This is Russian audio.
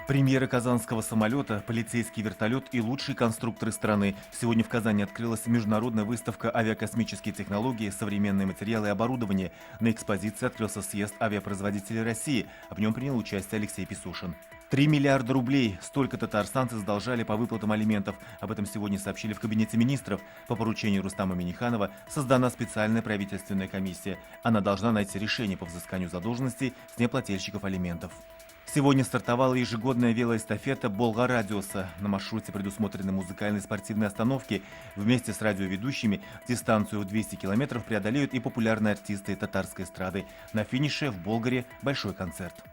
Премьеры казанского самолета, полицейский вертолет и лучшие конструкторы страны. Сегодня в Казани открылась международная выставка «Авиакосмические технологии, современные материалы и оборудование». На экспозиции открылся съезд авиапроизводителей России. В нем принял участие Алексей Писушин. 3 миллиарда рублей. Столько татарстанцы задолжали по выплатам алиментов. Об этом сегодня сообщили в Кабинете министров. По поручению Рустама Минниханова создана специальная правительственная комиссия. Она должна найти решение по взысканию задолженностей с неплательщиков алиментов. Сегодня стартовала ежегодная велоэстафета «Болга-радиуса». На маршруте предусмотрены музыкальные спортивные остановки. Вместе с радиоведущими дистанцию в 200 километров преодолеют и популярные артисты татарской эстрады. На финише в Болгаре большой концерт.